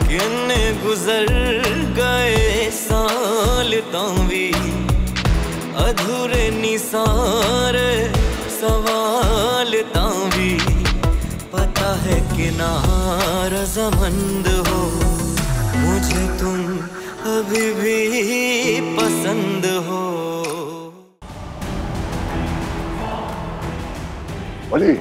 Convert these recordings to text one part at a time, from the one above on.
किन्ने गुजर गए साल तावी अधूरे निसारे सवाल तावी पता है कि नारज़मंद हो मुझे तुम अभी भी पसंद हो। वली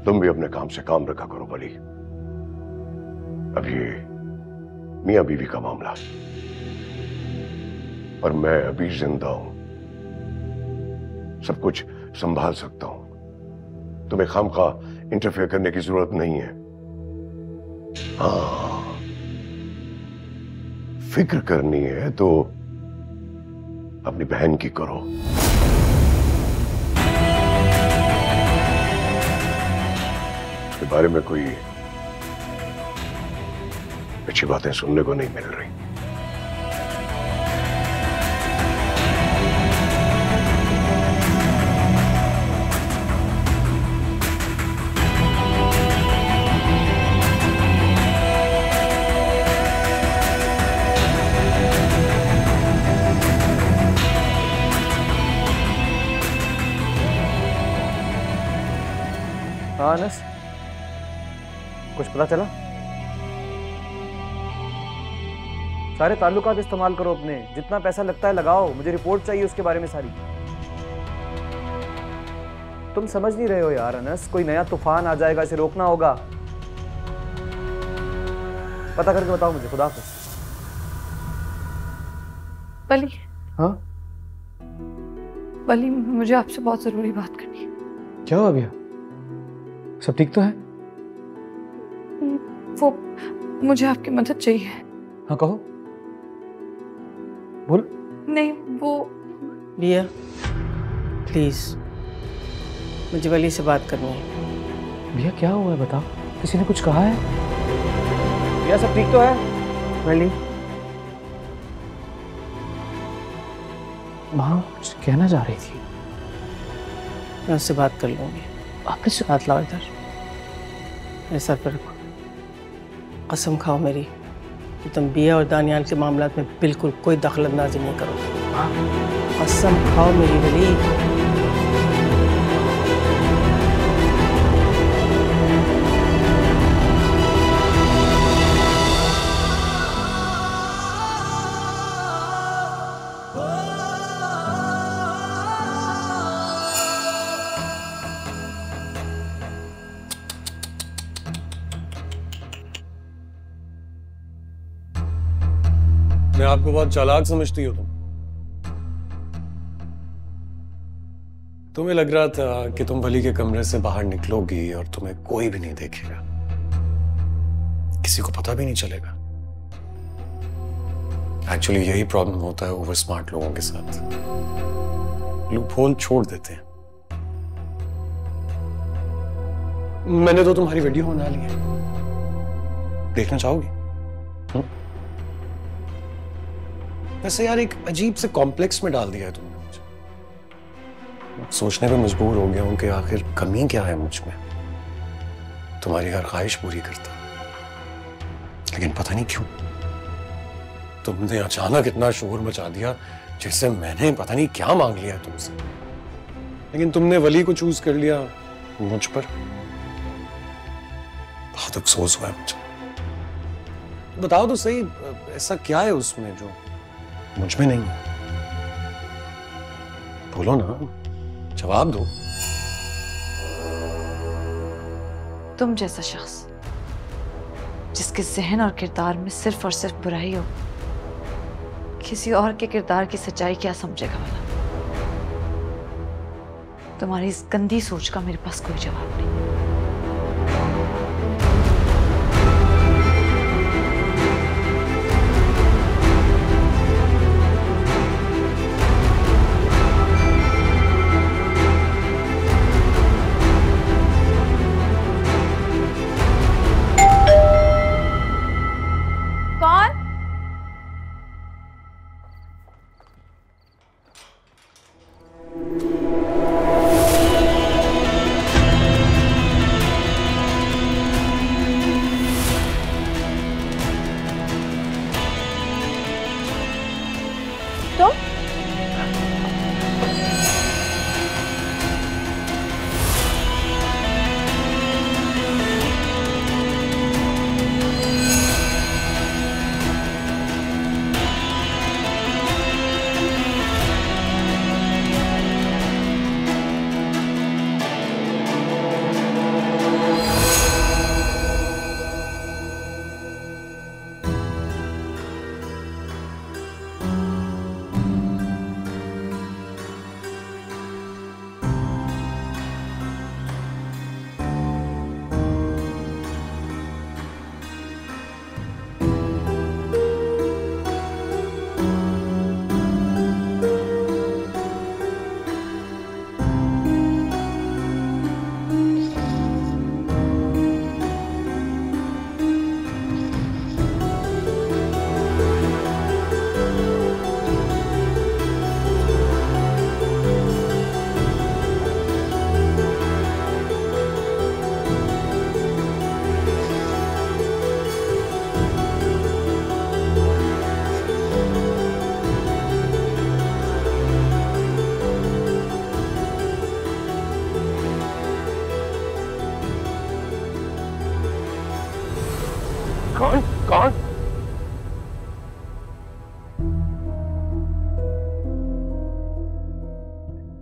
तुम भी अपने काम से काम रखा करो वली। अब ये मियां बीवी का मामला, पर मैं अभी जिंदा हूं, सब कुछ संभाल सकता हूं। तुम्हें खामखा इंटरफेयर करने की जरूरत नहीं है। हाँ, फिक्र करनी है तो अपनी बहन की करो। के बारे में कोई अच्छी बातें सुनने को नहीं मिल रही। हाँ अनस, कुछ पता चला? सारे ताल्लुकात इस्तेमाल करो अपने, जितना पैसा लगता है लगाओ, मुझे रिपोर्ट चाहिए उसके बारे में सारी। तुम समझ नहीं रहे हो यार अनस, कोई नया तूफान आ जाएगा, इसे रोकना होगा। पता करके बताओ मुझे। खुदा हाफ़िज़। वली। हाँ वली, मुझे आपसे बहुत जरूरी बात करनी है। क्या हुआ भैया? सब ठीक तो है? वो मुझे आपकी मदद चाहिए। हाँ कहो, बोल। नहीं वो भैया प्लीज मुझे वली से बात करनी है। भैया क्या हुआ है बताओ, किसी ने कुछ कहा है? भैया सब ठीक तो है? वली माँ कुछ कहना चाह रही थी। मैं उससे बात कर लूंगी। आपने से हाथ लाओ इधर, मेरे सर पर रखो। कसम खाओ मेरी कि तुम बिया और दानियाल के मामलात में बिल्कुल कोई दखलंदाजी नहीं करोगे। कसम खाओ मेरी वली। मैं आपको बहुत चालाक समझती हो तुम्हें लग रहा था कि तुम वली के कमरे से बाहर निकलोगी और तुम्हें कोई भी नहीं देखेगा, किसी को पता भी नहीं चलेगा। एक्चुअली यही प्रॉब्लम होता है ओवर स्मार्ट लोगों के साथ, लूप होल छोड़ देते हैं। मैंने तो तुम्हारी वीडियो बना ली है, देखना चाहोगी? वैसे यार एक अजीब से कॉम्प्लेक्स में डाल दिया है तुमने मुझे। सोचने पे मजबूर हो गया हूं कि आखिर कमी क्या है मुझ में। तुम्हारी हर ख्वाहिश पूरी करता, लेकिन पता नहीं क्यों तुमने अचानक इतना शोर मचा दिया जिससे मैंने पता नहीं क्या मांग लिया तुमसे। लेकिन तुमने वली को चूज कर लिया मुझ पर। बहुत अफसोस हुआ है मुझे। बताओ तो सही, ऐसा क्या है उसमें जो मुझ में नहीं है? बोलो ना, जवाब दो। तुम जैसा शख्स जिसके जहन और किरदार में सिर्फ और सिर्फ बुराई हो, किसी और के किरदार की सच्चाई क्या समझेगा वाला? तुम्हारी इस गंदी सोच का मेरे पास कोई जवाब नहीं।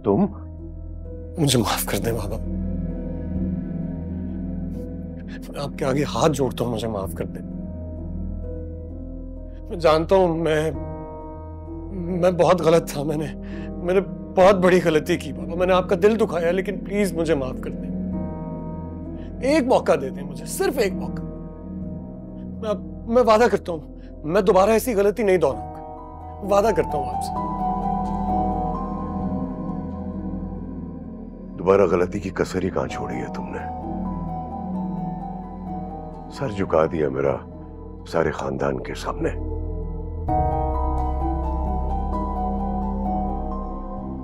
तुम? मुझे माफ कर दे बाबा, मैं आपके आगे हाथ जोड़ता हूं, मुझे माफ कर दे। मैं जानता हूं मैं बहुत गलत था, मैंने बहुत बड़ी गलती की बाबा, मैंने आपका दिल दुखाया, लेकिन प्लीज मुझे माफ कर दे। एक मौका दे दे मुझे, सिर्फ एक मौका। मैं वादा करता हूं मैं दोबारा ऐसी गलती नहीं दोहराऊंगा, वादा करता हूं आपसे। दोबारा गलती की कसर ही कहां छोड़ी है तुमने? सर झुका दिया मेरा सारे खानदान के सामने।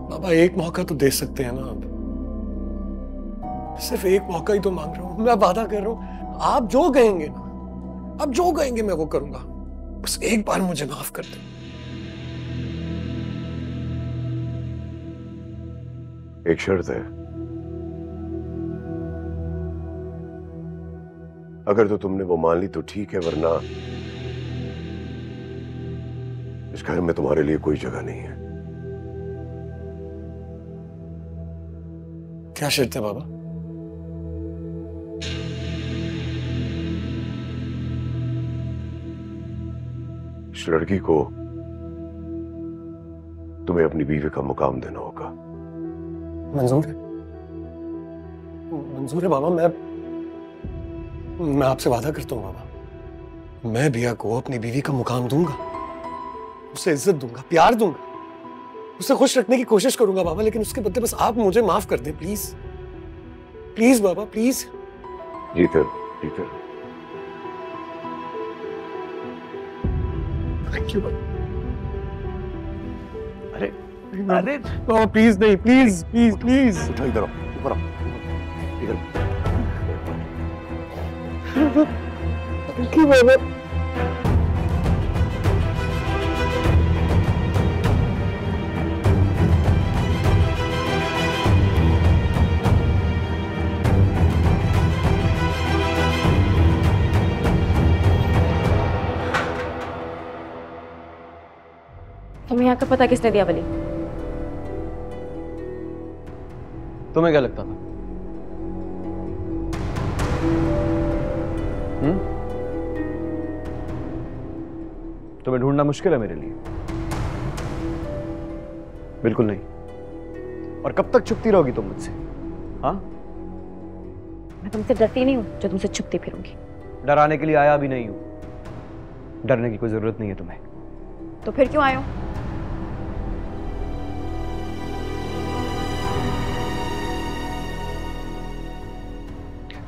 बाबा एक मौका तो दे सकते हैं ना आप, सिर्फ एक मौका ही तो मांग रहा हूं। मैं वादा कर रहा हूं, आप जो कहेंगे ना, आप जो कहेंगे मैं वो करूंगा, बस एक बार मुझे माफ कर दे। एक शर्त है, अगर तो तुमने वो मान ली तो ठीक है, वरना इस घर में तुम्हारे लिए कोई जगह नहीं है। क्या शर्त है बाबा? इस लड़की को तुम्हें अपनी बीवी का मुकाम देना होगा। मंजूर है, मंजूर है बाबा। मैं आपसे वादा करता हूं बाबा, मैं बिया को अपनी बीवी का मुकाम दूंगा, उसे इज्जत दूंगा, प्यार दूंगा, उसे खुश रखने की कोशिश करूंगा बाबा, लेकिन उसके बदले बस आप मुझे माफ कर दें प्लीज, प्लीज बाबा, प्लीज। जीते जीते। थैंक यू बाबा। अरे अरे बाबा प्लीज नहीं, प्लीज प्लीज प्लीज। उठो, इधर आओ, ऊपर आओ, इधर। थैंक यू बाबा। तुम्हें यहाँ का पता किसने दिया वली? तुम्हें क्या लगता था? तुम्हें ढूंढना मुश्किल है मेरे लिए? बिल्कुल नहीं। और कब तक छुपती रहोगी तुम मुझसे? हाँ, मैं तुमसे डरती नहीं हूँ जो तुमसे छुपती फिरूंगी। डराने के लिए आया भी नहीं हूं, डरने की कोई जरूरत नहीं है तुम्हें। तो फिर क्यों आए हो?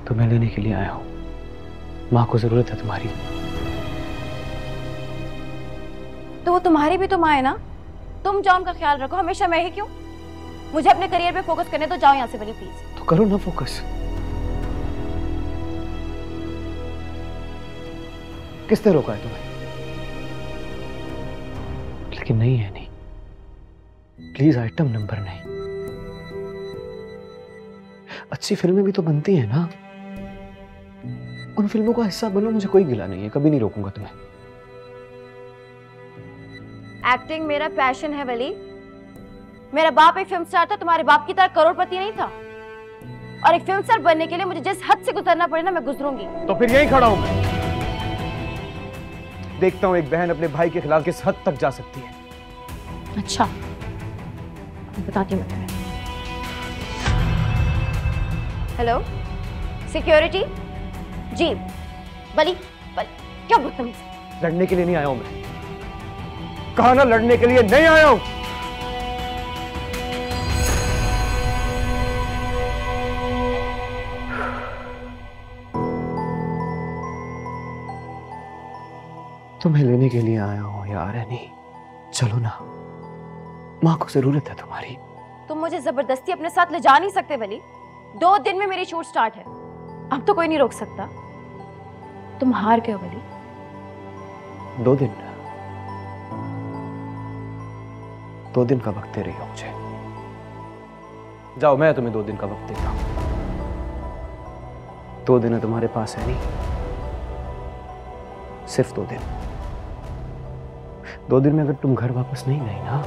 तुम्हें लेने के लिए आया हूं, माँ को जरूरत है तुम्हारी। तो वो तुम्हारी भी तो माँ है ना, तुम जाओ उनका ख्याल रखो, हमेशा मैं ही क्यों? मुझे अपने करियर पे फोकस करने तो जाओ यहाँ से वली प्लीज। तो करो ना फोकस। किसने रोका है तुम्हें? लेकिन नहीं है, नहीं प्लीज, आइटम नंबर नहीं। अच्छी फिल्में भी तो बनती हैं ना, उन फिल्मों का हिस्सा बनो, मुझे कोई गिला नहीं है, कभी नहीं रोकूंगा तुम्हें। एक्टिंग मेरा पैशन है वली। मेरा बाप एक फिल्म स्टार था, तुम्हारे बाप की तरह करोड़पति नहीं था। और एक फिल्म स्टार बनने के लिए मुझे जिस हद से गुजरना पड़े ना, मैं गुजरूंगी। तो फिर यहीं खड़ा हूं मैं, देखता हूं एक बहन अपने भाई के खिलाफ किस हद तक जा सकती है। अच्छा, बताती हूँ मैं। हेलो सिक्योरिटी जी। बली क्या बदतमीज। लड़ने के लिए नहीं आया हूं मैं, कहा ना लड़ने के लिए नहीं आया हूं। तुम्हें लेने के लिए आया हूं यार, है नहीं? चलो ना, माँ को जरूरत है तुम्हारी। तुम मुझे जबरदस्ती अपने साथ ले जा नहीं सकते वली। 2 दिन में मेरी शूट स्टार्ट है, अब तो कोई नहीं रोक सकता। तुम हार गए वली। 2 दिन? 2 दिन का वक्त दे रही हो मुझे? जाओ, मैं तुम्हें 2 दिन का वक्त देता हूं। 2 दिन है तुम्हारे पास, है नहीं? सिर्फ 2 दिन। 2 दिन में अगर तुम घर वापस नहीं गई ना,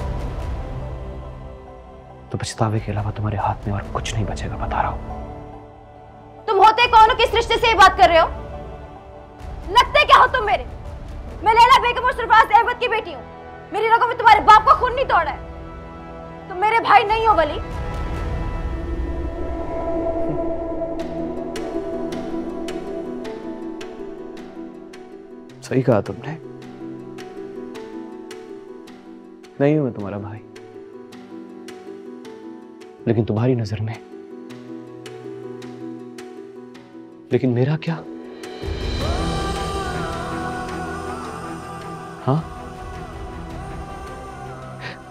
तो पछतावे के अलावा तुम्हारे हाथ में और कुछ नहीं बचेगा, बता रहा हूं। तुम होते कौन हो, किस रिश्ते से ये बात कर रहे हो? लगते क्या हो तुम मेरे? मैं लैला बेगम और सरफराज अहमद की बेटी हूँ। मेरी रगों में तुम्हारे बाप का खून नहीं दौड़ा है। तुम मेरे भाई नहीं हो वली। सही कहा तुमने, नहीं हूं मैं तुम्हारा भाई, लेकिन तुम्हारी नजर में। लेकिन मेरा क्या? हाँ,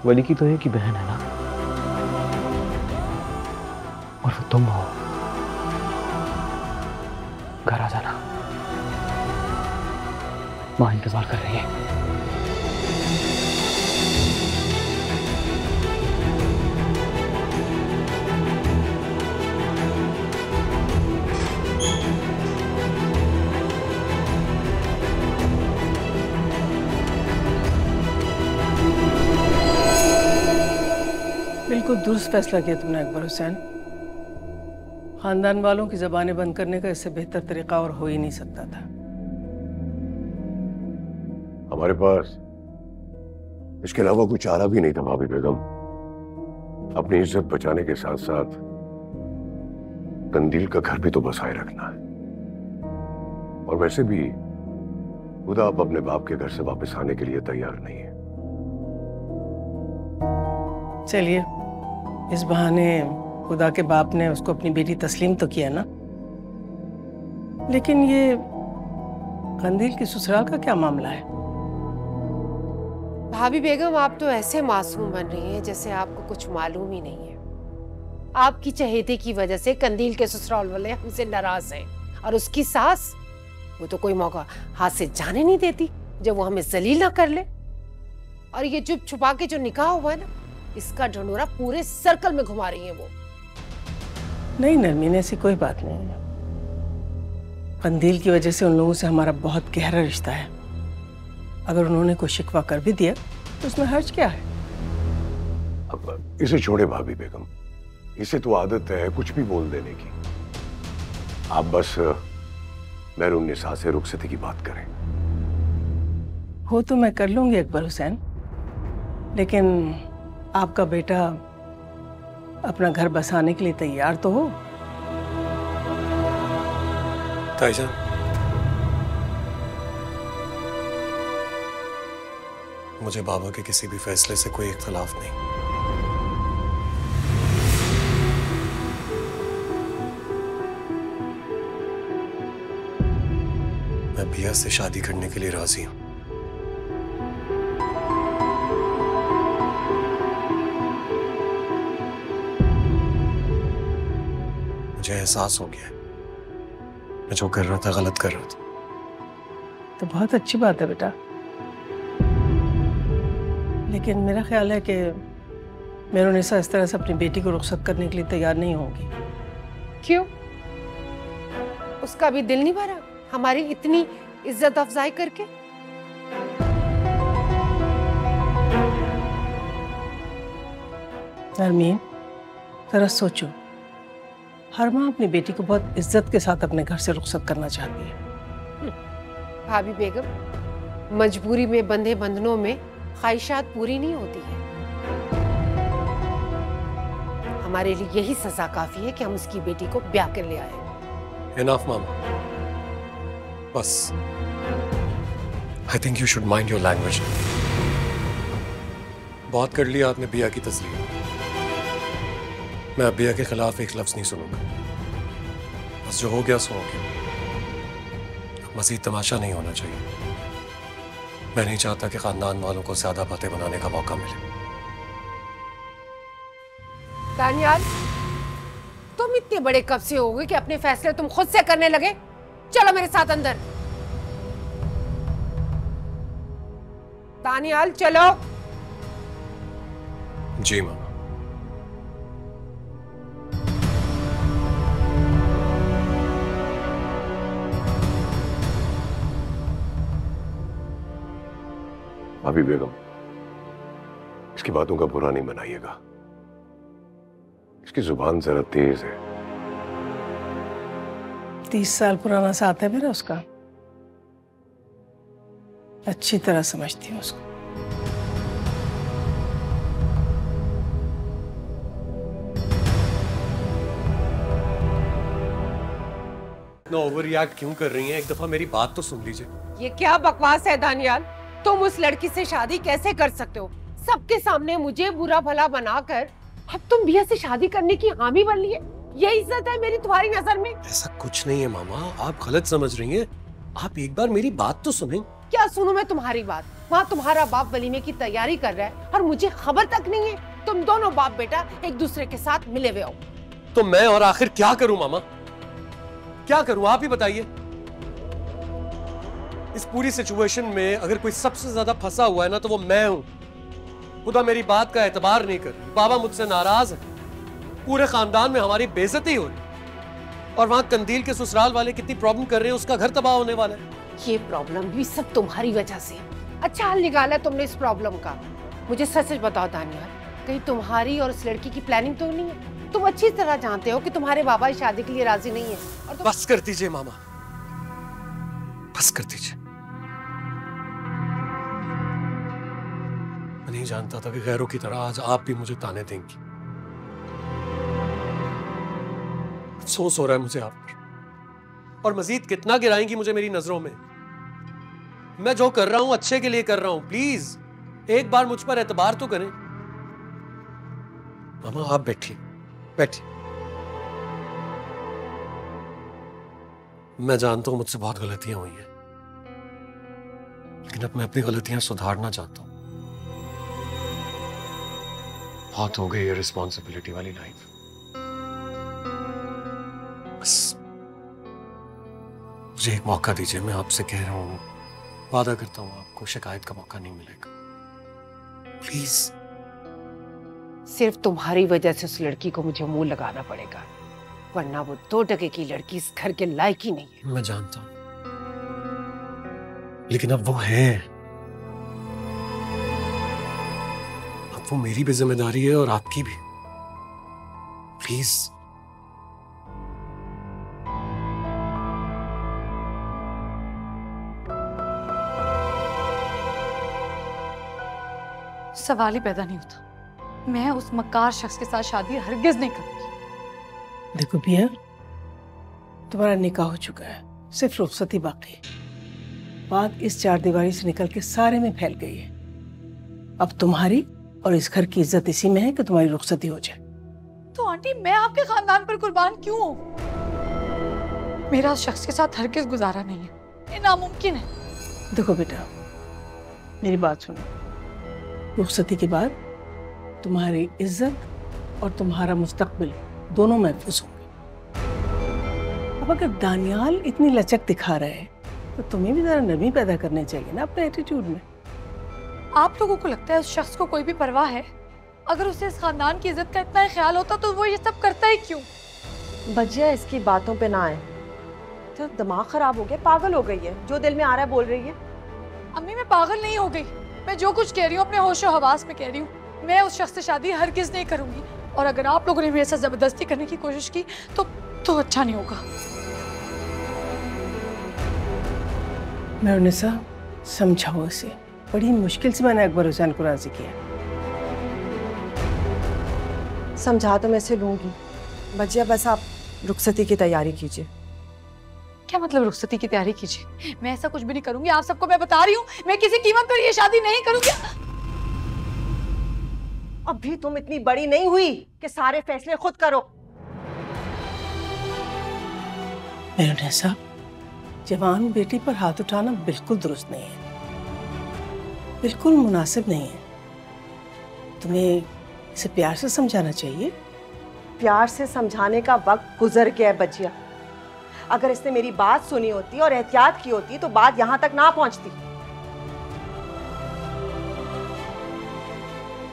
वली की तो एक ही बहन है ना, और वो तुम हो। घर आ जाना, मां इंतजार कर रही है। बिल्कुल दुरुस्त फैसला किया तुमने अकबर हुसैन। खानदान वालों की जबानें बंद करने का इससे बेहतर तरीका और हो ही नहीं सकता था। हमारे पास इसके अलावा कुछ चारा भी नहीं था भाभी बेगम। अपनी इज्जत बचाने के साथ साथ कंदील का घर भी तो बसाए रखना है। और वैसे भी खुदा अब अपने बाप के घर से वापस आने के लिए तैयार नहीं है। चलिए, इस बहाने खुदा के बाप ने उसको अपनी बेटी तस्लीम तो किया ना। लेकिन ये कंदील की ससुराल का क्या मामला है? भाभी बेगम, आप तो ऐसे मासूम बन रही हैं जैसे आपको कुछ मालूम ही नहीं है। आपकी चहेते की वजह से कंदील के ससुराल वाले हमसे नाराज हैं, और उसकी सास, वो तो कोई मौका हाथ से जाने नहीं देती जब वो हमें जलील ना कर ले। और ये चुप छुपा के जो निकाह हुआ है ना, इसका ढंढोरा पूरे सर्कल में घुमा रही है वो। नहीं नरमीन, ऐसी कोई बात नहीं है। कंदील की वजह से उन लोगों से हमारा बहुत गहरा रिश्ता है। अगर उन्होंने कोई शिकवा कर भी दिया तो उसमें हर्ज क्या है? अब इसे छोड़े भाभी बेगम, इसे तो आदत है कुछ भी बोल देने की। आप बस मेहरुन्निसा से रुखसती की बात करें। हो तो मैं कर लूंगी अकबर हुसैन, लेकिन आपका बेटा अपना घर बसाने के लिए तैयार तो हो। ताईजान, मुझे बाबा के किसी भी फैसले से कोई इख्तलाफ नहीं। मैं बिया से शादी करने के लिए राजी हूं। मुझे एहसास हो गया है मैं जो कर रहा था गलत कर रहा था। तो बहुत अच्छी बात है बेटा, लेकिन मेरा ख्याल है कि मेहरुन्निसा इस तरह से अपनी बेटी को रुखसत करने के लिए तैयार नहीं होगी। क्यों? उसका भी दिल नहीं भरा हमारी इतनी इज्जत अफजाई करके? नरमीन, जरा सोचो, हर माँ अपनी बेटी को बहुत इज्जत के साथ अपने घर से रुखसत करना चाहती है। भाभी बेगम, मजबूरी में बंधे बंधनों में ख्वाहिशात पूरी नहीं होती है। हमारे लिए यही सजा काफी है कि हम उसकी बेटी को ब्याह कर ले आए। इनफ मामा, बस। I think you should mind your language. बहुत कर लिया आपने बिया की तस्लीम। मैं अब बिया के खिलाफ एक लफ्ज नहीं सुनूंगा। बस जो हो गया सो हो गया। मजीद तमाशा नहीं होना चाहिए। मैं नहीं चाहता कि खानदान वालों को ज्यादा बातें बनाने का मौका मिले। दानियाल, तुम इतने बड़े कब से हो गए कि अपने फैसले तुम खुद से करने लगे? चलो मेरे साथ अंदर। दानियाल चलो। जी मामा। भाभी बेगम, इसकी बातों का बुरा नहीं मनाइएगा। इसकी जुबान जरा तेज है। 30 साल पुराना साथ है मेरा उसका, अच्छी तरह समझती हूँ उसको। ओवर रिएक्ट क्यों कर रही हैं? एक दफा मेरी बात तो सुन लीजिए। ये क्या बकवास है दानियाल? तुम उस लड़की से शादी कैसे कर सकते हो? सबके सामने मुझे बुरा भला बनाकर अब तुम बिया से शादी करने की हामी बन ली है। ये इज्जत है मेरी तुम्हारी नजर में? ऐसा कुछ नहीं है मामा, आप गलत समझ रही हैं। आप एक बार मेरी बात तो सुनें। क्या सुनूं मैं तुम्हारी बात? वहाँ तुम्हारा बाप वलीमे की तैयारी कर रहा है और मुझे खबर तक नहीं है। तुम दोनों बाप बेटा एक दूसरे के साथ मिले हुए हो। तो मैं और आखिर क्या करूं मामा? क्या करूं आप ही बताइए। इस पूरी सिचुएशन में अगर कोई सबसे ज्यादा फंसा हुआ है ना तो वो मैं हूं। खुदा मेरी बात का एतबार नहीं कर रही, बाबा मुझसे नाराज है, पूरे खानदान में हमारी बेइज्जती हो रही, और वहां कंदील के ससुराल वाले कितनी प्रॉब्लम कर रहे हैं, उसका घर तबाह होने वाला है। ये प्रॉब्लम भी सब तुम्हारी वजह से। अच्छा हल निकाला तुमने इस प्रॉब्लम का। मुझे सच सच बताओ दानियाल, कहीं तुम्हारी और उस लड़की की प्लानिंग तो नहीं है? तुम अच्छी तरह जानते हो कि तुम्हारे बाबा इस शादी के लिए राजी नहीं है। और बस कर दीजिए मामा, बस कर दीजिए। मैं नहीं जानता था कि गैरों की तरह आज आप भी मुझे ताने देंगी। अफसोस हो रहा है मुझे आप पर, और मजीद कितना गिराएंगी मुझे मेरी नजरों में। मैं जो कर रहा हूं अच्छे के लिए कर रहा हूं, प्लीज एक बार मुझ पर एतबार तो करें। मामा आप बैठिए, बैठिए। मैं जानता हूं मुझसे बहुत गलतियां हुई हैं, लेकिन अब मैं अपनी गलतियां सुधारना चाहता हूं। बहुत हो गई ये रिस्पॉन्सिबिलिटी वाली लाइफ। बस मुझे एक मौका दीजिए, मैं आपसे कह रहा हूं, वादा करता हूं आपको शिकायत का मौका नहीं मिलेगा, प्लीज। सिर्फ तुम्हारी वजह से उस लड़की को मुझे मुंह लगाना पड़ेगा, वरना वो 2 टके की लड़की इस घर के लायक ही नहीं है। मैं जानता हूं, लेकिन अब वो है, अब वो मेरी भी जिम्मेदारी है और आपकी भी। प्लीज सवाल ही पैदा नहीं होता। मैं उस मक्कार शख्स के साथ शादी हरगिज नहीं करूंगी। देखो पिया, तुम्हारा निकाह हो चुका है, सिर्फ रुखसती बाकी है। बात इस 4 दीवारी से निकल के सारे में फैल गई है। अब तुम्हारी और इस घर की इज्जत इसी में है कि तुम्हारी रुखसती हो जाए। तो आंटी मैं आपके खानदान पर कुर्बान क्यों हूँ? मेरा उस शख्स के साथ हरगिज गुजारा नहीं है, ये नामुमकिन है। देखो बेटा, मेरी बात सुनो। रुखसती के बाद तुम्हारी इज्जत और तुम्हारा मुस्तकबिल दोनों महफूज होंगे। अब अगर दानियाल इतनी लचक दिखा रहा है तो तुम्हें भी जरा नरमी पैदा करनी चाहिए ना अपने एटीट्यूड में। आप लोगों को लगता है उस शख्स को कोई भी परवाह है? अगर उसे इस खानदान की इज्जत का इतना ही ख्याल होता तो वो ये सब करता ही क्यों? बजिया इसकी बातों पे ना आए, तो दिमाग खराब हो गया, पागल हो गई है, जो दिल में आ रहा है बोल रही है। अम्मी मैं पागल नहीं हो गई, मैं जो कुछ कह रही हूँ अपने होशो हवास में कह रही हूँ। मैं उस शख्स से शादी हरगिज नहीं करूंगी, और अगर आप लोगों ने मेरे साथ जबरदस्ती करने की कोशिश की तो अच्छा नहीं होगा। मैं समझाओ इसे, बड़ी मुश्किल से मैंने अकबर हुसैन को राजी किया। समझा तो मैं इसे लूंगी, बजिया बस आप रुखसती की तैयारी कीजिए। क्या मतलब रुखसती की तैयारी कीजिए? मैं ऐसा कुछ भी नहीं करूंगी, आप सबको मैं बता रही हूँ, मैं किसी कीमत पर ये शादी नहीं करूंगी। अभी तुम इतनी बड़ी नहीं हुई कि सारे फैसले खुद करो। मेरे साहब, जवान बेटी पर हाथ उठाना बिल्कुल दुरुस्त नहीं है, बिल्कुल मुनासिब नहीं है। तुम्हें इसे प्यार से समझाना चाहिए। प्यार से समझाने का वक्त गुजर गया है बजिया। अगर इसने मेरी बात सुनी होती और एहतियात की होती तो बात यहां तक ना पहुंचती।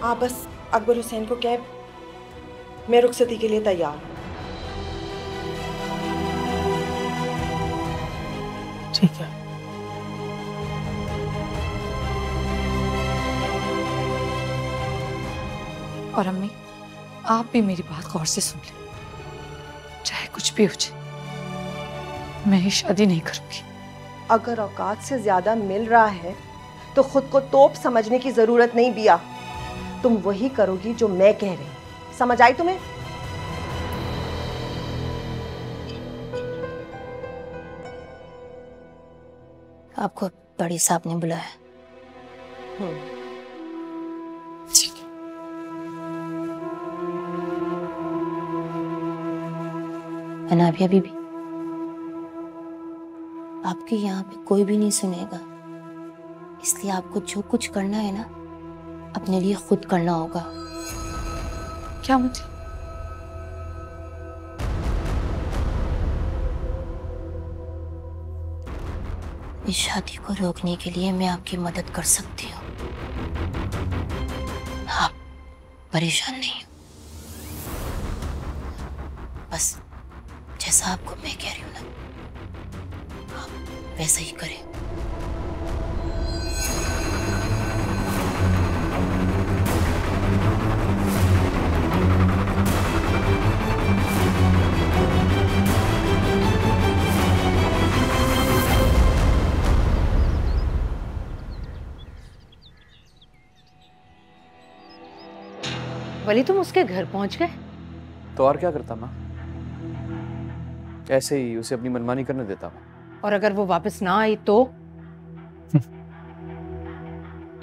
आप बस अकबर हुसैन को कह, मैं रुखसती के लिए तैयार हूं। ठीक है। और अम्मी, आप भी मेरी बात गौर से सुन लें, चाहे कुछ भी हो जाए, मैं ये शादी नहीं करूंगी। अगर औकात से ज्यादा मिल रहा है तो खुद को तोप समझने की जरूरत नहीं बिया। तुम वही करोगी जो मैं कह रही हूं, समझ आई तुम्हें? आपको बड़ी साहब ने बुलाया। अनाबिया बीबी, आपके यहाँ पे कोई भी नहीं सुनेगा, इसलिए आपको जो कुछ करना है ना, अपने लिए खुद करना होगा। क्या मतलब? इस शादी को रोकने के लिए मैं आपकी मदद कर सकती हूँ। आप परेशान नहीं हो, बस जैसा आपको मैं कह रही हूँ ना, आप वैसा ही करें। वली, तुम उसके घर पहुंच गए? तो और क्या करता माँ, ऐसे ही उसे अपनी मनमानी करने देता मैं। और अगर वो वापस ना आई तो?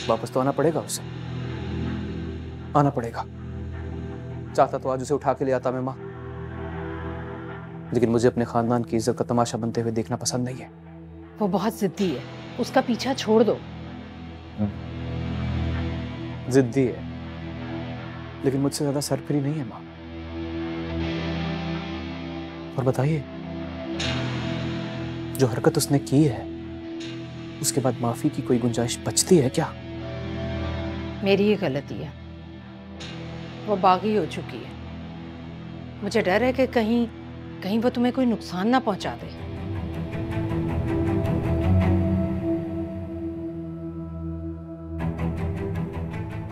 वापस तो आना पड़ेगा उसे, आना पड़ेगा। चाहता तो आज उसे उठा के ले आता मैं माँ, लेकिन मुझे अपने खानदान की इज्जत का तमाशा बनते हुए देखना पसंद नहीं है। वो बहुत जिद्दी है, उसका पीछा छोड़ दो। जिद्दी है, लेकिन मुझसे ज्यादा सरफिरी नहीं है माँ। और बताइए, जो हरकत उसने की है उसके बाद माफी की कोई गुंजाइश बचती है क्या? मेरी ही गलती है, वो बागी हो चुकी है। मुझे डर है कि कहीं वो तुम्हें कोई नुकसान ना पहुंचा दे।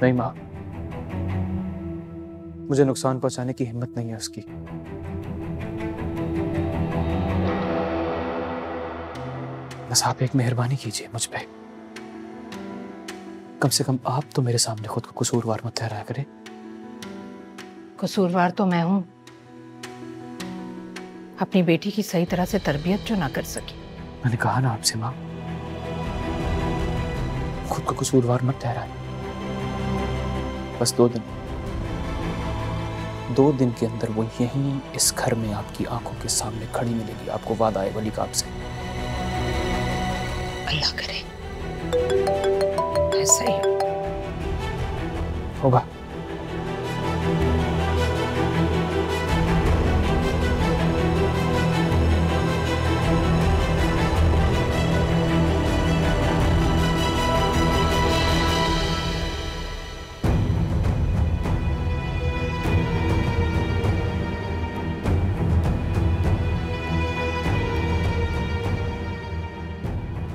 नहीं माँ, मुझे नुकसान पहुंचाने की हिम्मत नहीं है उसकी। बस आप एक मेहरबानी कीजिए मुझ पे, कम से कम आप तो मेरे सामने खुद को कसूरवार मत ठहराया करें। कसूरवार तो मैं हूं, अपनी बेटी की सही तरह से तरबियत जो ना कर सकी। मैंने कहा ना आपसे माँ, खुद को कसूरवार मत ठहराए। बस 2 दिन के अंदर वो यहीं इस घर में आपकी आंखों के सामने खड़ी मिलेगी। आपको वादा है वली का आपसे? अल्लाह करे ऐसा ही होगा।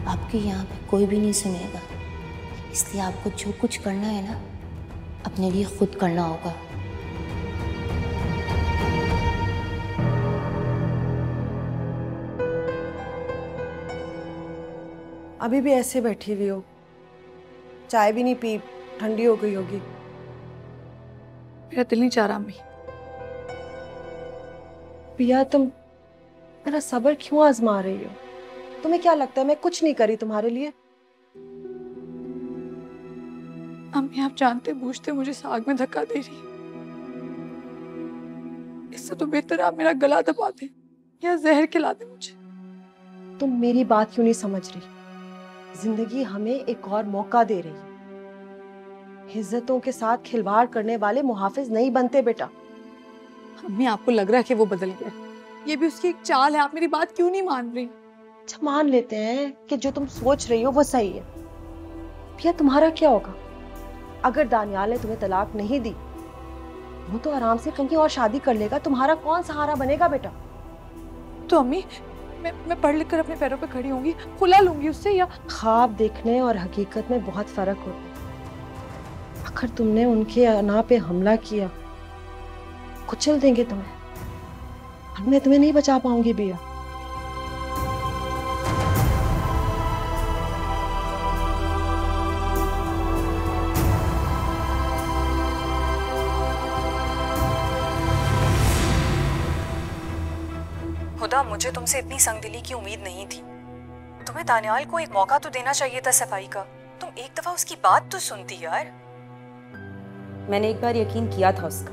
आपके यहाँ पे कोई भी नहीं सुनेगा, इसलिए आपको जो कुछ करना है ना, अपने लिए खुद करना होगा। अभी भी ऐसे बैठी हुई हो, चाय भी नहीं पी, ठंडी हो गई होगी। मेरा दिल नहीं चाह रहा अम्मी। पिया, तुम मेरा सब्र क्यों आजमा रही हो? तुम्हें क्या लगता है मैं कुछ नहीं करी तुम्हारे लिए? अम्मी, आप जानते बूझते मुझे साग में धक्का दे रही। इससे तो बेहतर आप मेरा गला दबा दें या जहर खिला दें मुझे। तुम मेरी बात क्यों नहीं समझ रही? जिंदगी हमें एक और मौका दे रही है। इज्जतों के साथ खिलवाड़ करने वाले मुहाफिज नहीं बनते बेटा। अम्मी, आपको लग रहा है कि वो बदल गया? ये भी उसकी एक चाल है। आप मेरी बात क्यों नहीं मान रही? अच्छा, मान लेते हैं कि जो तुम सोच रही हो वो सही है। भैया, तुम्हारा क्या होगा अगर दानियाल ने तुम्हें तलाक नहीं दी? वो तो आराम से कहीं और शादी कर लेगा। तुम्हारा कौन सहारा बनेगा बेटा? तो अम्मी, मैं पढ़ लिख कर अपने पैरों पे खड़ी होंगी, खुला लूंगी उससे। या ख्वाब देखने और हकीकत में बहुत फर्क होता है। अगर तुमने उनके अना पे हमला किया कुचल देंगे तुम्हें। मैं तुम्हें नहीं बचा पाऊंगी बिया। खुदा, मुझे तुमसे इतनी संगदिली की उम्मीद नहीं थी। तुम्हें दानियाल को एक मौका तो देना चाहिए था सफाई का। तुम एक दफा उसकी बात तो सुनती यार। मैंने एक बार यकीन किया था उसका,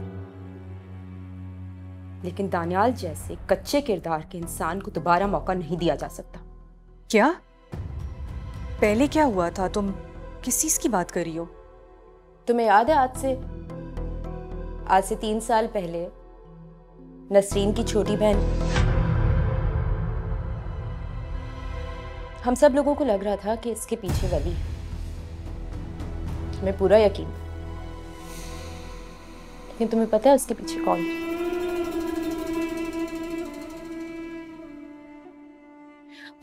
लेकिन दानियाल जैसे कच्चे किरदार के इंसान को दोबारा मौका नहीं दिया जा सकता। क्या? पहले क्या हुआ था? तुम किस चीज की बात कर रही हो? तुम्हें याद है आज से 3 साल पहले नसरीन की छोटी बहन, हम सब लोगों को लग रहा था कि इसके पीछे वली है। तुम्हें पूरा यकीन, लेकिन तुम्हें पता है उसके पीछे कौन है?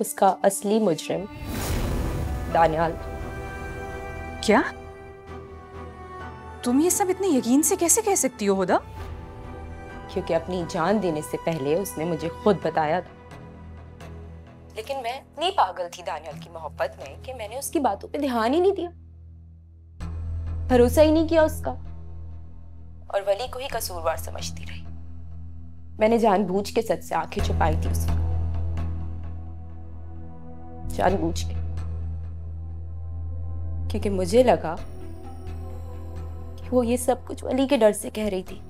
उसका असली मुजरिम दानियाल। क्या? तुम ये सब इतने यकीन से कैसे कह सकती हो हुदा? क्योंकि अपनी जान देने से पहले उसने मुझे खुद बताया था। लेकिन मैं इतनी पागल थी दानियाल की मोहब्बत में कि मैंने उसकी बातों पे ध्यान ही नहीं दिया, भरोसा ही नहीं किया उसका, और वली को ही कसूरवार समझती रही। मैंने जानबूझ के सच से आंखें छुपाई थी उसकी, जानबूझ के, क्योंकि मुझे लगा कि वो ये सब कुछ वली के डर से कह रही थी।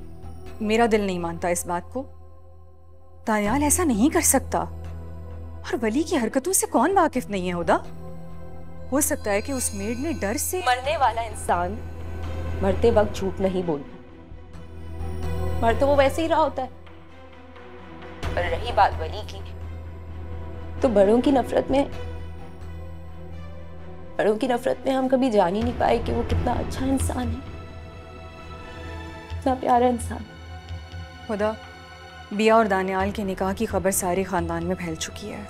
मेरा दिल नहीं मानता इस बात को। दानियाल ऐसा नहीं कर सकता, और वली की हरकतों से कौन वाकिफ नहीं है हुदा? हो सकता है कि उस मेड ने डर से। मरने वाला इंसान मरते वक्त झूठ नहीं बोलता, मरते वो वैसे ही रहा होता है। पर रही बात वली की, तो बड़ों की नफरत में हम कभी जान ही नहीं पाए कि वो कितना अच्छा इंसान है, कितना प्यारा इंसान। खुदा, बिया और दानियाल के निकाह की खबर सारे खानदान में फैल चुकी है,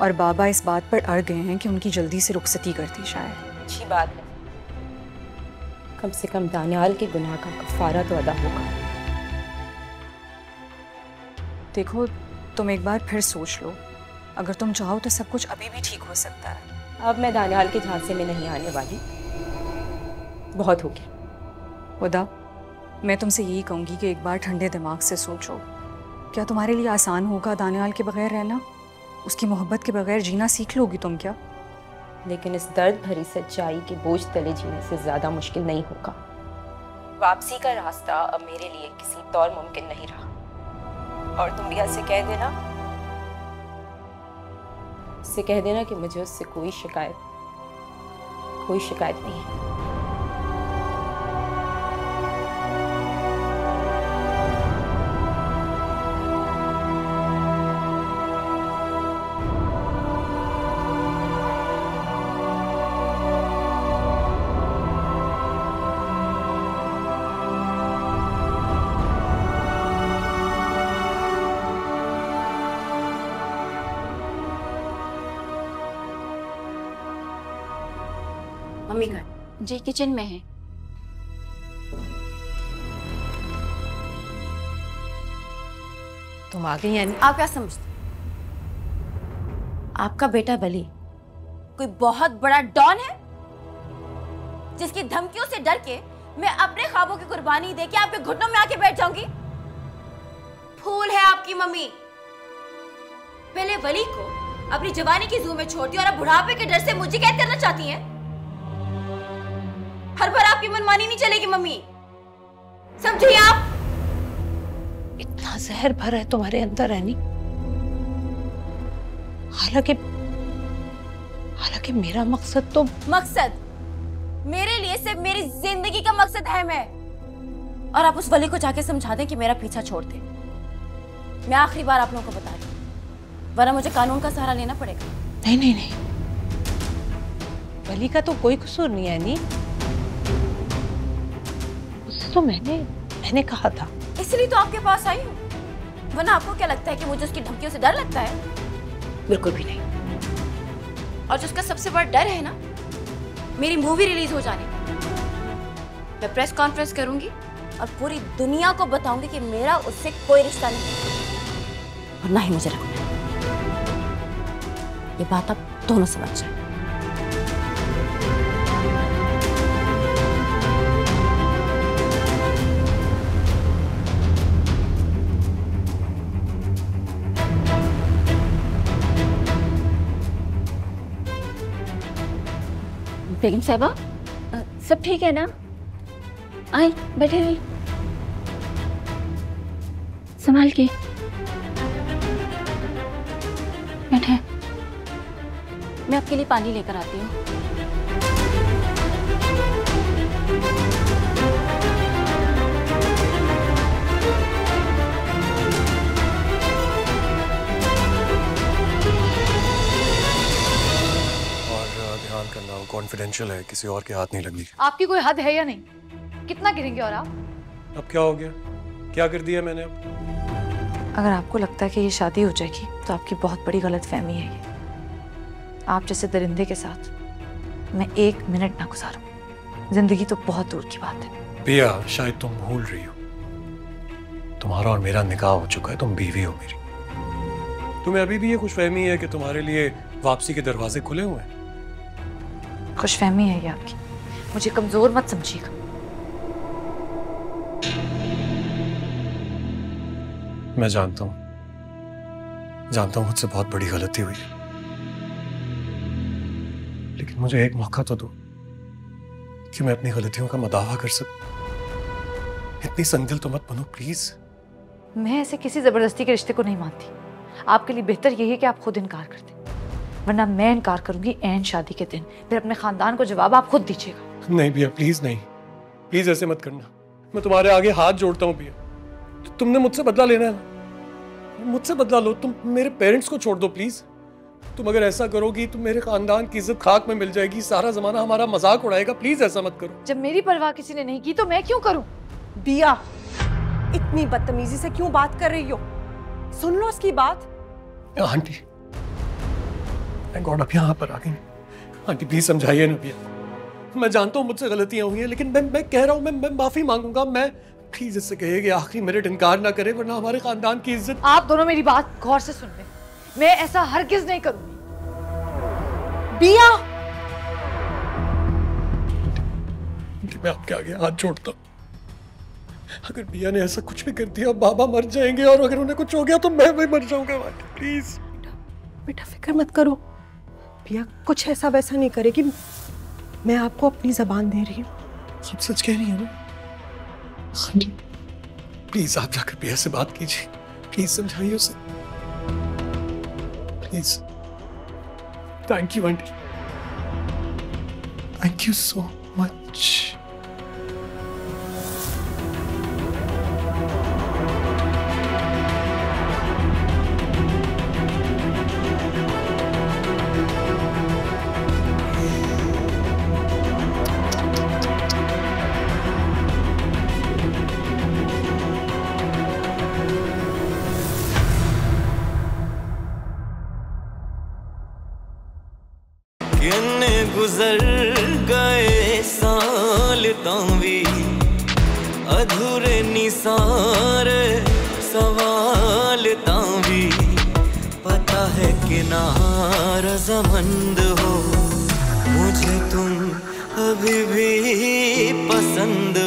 और बाबा इस बात पर अड़ गए हैं कि उनकी जल्दी से रुखसती कर दी जाए। अच्छी बात है, कम से कम दानियाल के गुनाह का कफारा तो अदा होगा। देखो, तुम एक बार फिर सोच लो। अगर तुम चाहो तो सब कुछ अभी भी ठीक हो सकता है। अब मैं दानियाल के झांसे में नहीं आने वाली, बहुत हो गया। खुदा, मैं तुमसे यही कहूँगी कि एक बार ठंडे दिमाग से सोचो। क्या तुम्हारे लिए आसान होगा दानियाल के बगैर रहना? उसकी मोहब्बत के बगैर जीना सीख लोगी तुम क्या? लेकिन इस दर्द भरी सच्चाई के बोझ तले जीने से ज्यादा मुश्किल नहीं होगा। वापसी का रास्ता अब मेरे लिए किसी तौर मुमकिन नहीं रहा, और तुम बिया से कह देना, उससे कह देना कि मुझे उससे कोई शिकायत नहीं है। मम्मी घर जी किचन में है। तुम आ गई यानी? आप क्या समझते? आपका बेटा बली कोई बहुत बड़ा डॉन है जिसकी धमकियों से डर के मैं अपने ख्वाबों की कुर्बानी दे के आपके घुटनों में आके बैठ जाऊंगी? फूल है आपकी मम्मी। पहले वली को अपनी जवानी की जू में छोड़ती और अब बुढ़ापे के डर से मुझे कैद करना चाहती हैं। हर बार आपकी मनमानी नहीं चलेगी मम्मी, समझिए आप। इतना जहर भरा है तुम्हारे अंदर है नहीं। हालांकि मेरा मकसद तो मेरे लिए सिर्फ मेरी जिंदगी का मकसद है मैं। और आप उस वली को जाके समझा दें कि मेरा पीछा छोड़ दे। मैं आखिरी बार आप लोगों को बता रही हूं, वरना मुझे कानून का सहारा लेना पड़ेगा। नहीं, वली का तो कोई कसूर नहीं है नी। उससे तो मैंने कहा था, इसलिए तो आपके पास आई हूँ। वरना आपको क्या लगता है कि मुझे उसकी धमकियों से डर लगता है? बिल्कुल भी नहीं। और जिसका सबसे बड़ा डर है ना, मेरी मूवी रिलीज हो जाने का। मैं प्रेस कॉन्फ्रेंस करूंगी और पूरी दुनिया को बताऊंगी कि मेरा उससे कोई रिश्ता नहीं और ना ही मुझे रखना है। ये बात आप दोनों समझ जाए। बेगम साहबा, सब ठीक है ना? आए बैठे हुए, संभाल के बैठे। मैं आपके लिए पानी लेकर आती हूँ। ध्यान करना, कॉन्फिडेंशियल है, किसी और के हाथ नहीं लगनी। आपकी कोई हद है या नहीं? कितना गिरेंगे और आप? अब क्या हो गया? क्या कर दिया मैंने अब? अगर आपको लगता है कि ये शादी हो जाएगी तो आपकी बहुत बड़ी गलतफहमी है ये। आप जैसे दरिंदे के साथ मैं 1 मिनट ना गुजारूं। जिंदगी तो बहुत दूर की बात है। पिया, शायद तुम भूल रही हो, तुम्हारा और मेरा निकाह हो चुका है, तुम बीवी हो मेरी। तुम्हें अभी भी ये खुशफहमी है कि तुम्हारे लिए वापसी के दरवाजे खुले हुए हैं? खुशफहमी है ये आपकी, मुझे कमजोर मत समझिएगा। मैं जानता हूं मुझसे बहुत बड़ी गलती हुई है, लेकिन मुझे एक मौका तो दो कि मैं अपनी गलतियों का मदावा कर सकूं। इतनी संदिल तो मत बनो प्लीज। मैं ऐसे किसी जबरदस्ती के रिश्ते को नहीं मानती। आपके लिए बेहतर यही है कि आप खुद इनकार कर दें, वरना मैं इनकार करूंगी ऐन शादी के दिन। फिर अपने खानदान को जवाब आप खुद दीजिएगा। नहीं भैया, प्लीज नहीं, प्लीज ऐसे मत करना। मैं तुम्हारे आगे हाथ जोड़ता हूँ भैया, तुमने मुझसे बदला लेना है, मुझसे बदला लो। तुम मेरे पेरेंट्स को छोड़ दो प्लीज। तुम अगर ऐसा करोगी तो मेरे खानदान की इज्जत खाक में मिल जाएगी, सारा जमाना हमारा मजाक उड़ाएगा। प्लीज ऐसा मत करो। जब मेरी परवाह किसी ने नहीं की तो मैं क्यों करूं? बिया, इतनी बदतमीजी से क्यों बात कर रही हो? सुन लो उसकी बात। आंटी, गॉड अब यहाँ पर आ गई। आंटी प्लीज समझाइए ना भैया। मैं जानता हूँ मुझसे गलतियां हुई हैं, लेकिन मैं कह रहा हूँ मैं माफी मांगूंगा। मैं प्लीज इससे कहिए कि आखिरी मिनट इनकार ना करे, वरना हमारे खानदान की इज्जत। आप दोनों मेरी बात गौर से सुन लें। मैं ऐसा हरगिज नहीं करूंगी। बिया, मैं आपके आगे हाथ जोड़ता हूँ। अगर बिया ने ऐसा कुछ भी कर दिया, बाबा मर जाएंगे, और अगर उन्हें कुछ हो गया तो मैं भी मर जाऊंगा। प्लीज बेटा फिक्र मत करो। बिया कुछ ऐसा वैसा नहीं करेगी। मैं आपको अपनी जबान दे रही हूँ। सब सच कह रही है ना? प्लीज आप जाकर बिया से बात कीजिए, प्लीज समझाइए उसे, please. Thank you aunty, thank you so much. गुजर गए साल तावी अधूरे निसारे सवाल तावी पता है कि नारज़मंद हो मुझे तुम अभी भी पसंद